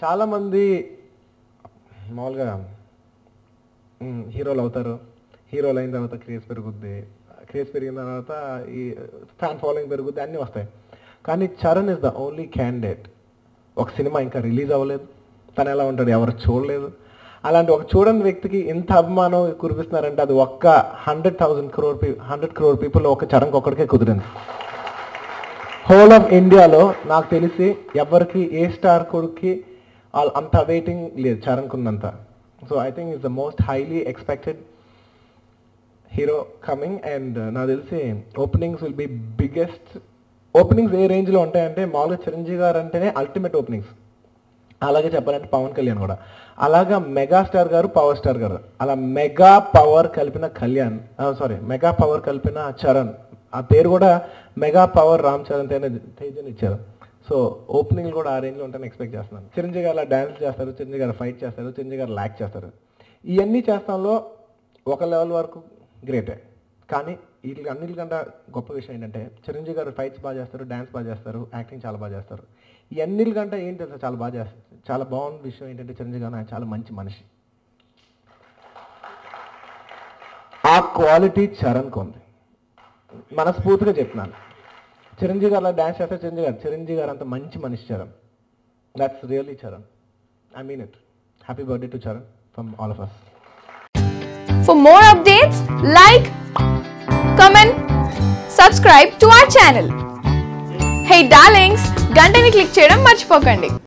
చాలామంది మామూలుగా హీరోలు అవుతారు, హీరోలు అయిన తర్వాత క్రేజ్ పెరుగుద్ది, క్రేజ్ పెరిగిన తర్వాత ఈ ఫ్యాన్ ఫాలోయింగ్ పెరుగుద్ది, అన్నీ వస్తాయి. కానీ Charan is the only candidate. ఒక సినిమా ఇంకా రిలీజ్ అవ్వలేదు, తను ఎలా ఉంటాడు ఎవరు చూడలేదు. అలాంటి ఒక చూడని వ్యక్తికి ఇంత అభిమానం కురిపిస్తున్నారంటే అది ఒక్క 100 crore పీపుల్ ఒక చరణ్కి ఒక్కడికే కుదిరింది. హోల్ ఆఫ్ ఇండియాలో నాకు తెలిసి ఎవరికి ఏ స్టార్ కొడుక్కి అంత వెయిటింగ్ లేదు చరణ్కున్నంత. So I think it's the most highly expected hero coming. And నాకు తెలిసి openings will be biggest. Openings ఏ రేంజ్లో ఉంటాయంటే మామూలుగా చిరంజీవి గారు అంటేనే అల్టిమేట్ ఓపెనింగ్స్, అలాగే చెప్పాలంటే పవన్ కళ్యాణ్ కూడా. అలాగా మెగాస్టార్ గారు, పవర్ స్టార్ గారు, అలా మెగా పవర్ కలిపిన మెగా పవర్ కలిపిన చరణ్. ఆ పేరు కూడా మెగా పవర్ రామ్ చరణ్ తేజని ఇచ్చారు. సో ఓపెనింగ్లు కూడా ఆ రేంజ్లో ఉంటాయని ఎక్స్పెక్ట్ చేస్తున్నాను. చిరంజీవి గారు అలా డ్యాన్స్ చేస్తారు, చిరంజీవి గారు ఫైట్ చేస్తారు, చిరంజీవి గారు లాక్ చేస్తారు. ఇవన్నీ చేస్తాంలో ఒక లెవెల్ వరకు గ్రేటే. కానీ వీటికి అన్నిటికంటే గొప్ప విషయం ఏంటంటే చిరంజీవి గారు ఫైట్స్ బాగా చేస్తారు, డ్యాన్స్ బాగా చేస్తారు, యాక్టింగ్ చాలా బాగా చేస్తారు. ఈ అన్నిటికంటే ఏంటి అసలు చాలా బాగా చేస్తారు. చాలా బాగున్న విషయం ఏంటంటే చిరంజీవి గారు ఆయన చాలా మంచి మనిషి. ఆ క్వాలిటీ చరణ్కి ఉంది, మనస్ఫూర్తిగా చెప్తున్నాను. చిరంజీవి గారు అలా డ్యాన్స్ చేస్తారు, చిరంజీవి గారు అంత మంచి మనిషి Charan. That's really Charan. I mean it. Happy birthday to Charan from all of us. For more updates, like, comment, subscribe to our channel. Hey darlings, గంటని click చేయడం మర్చిపోకండి.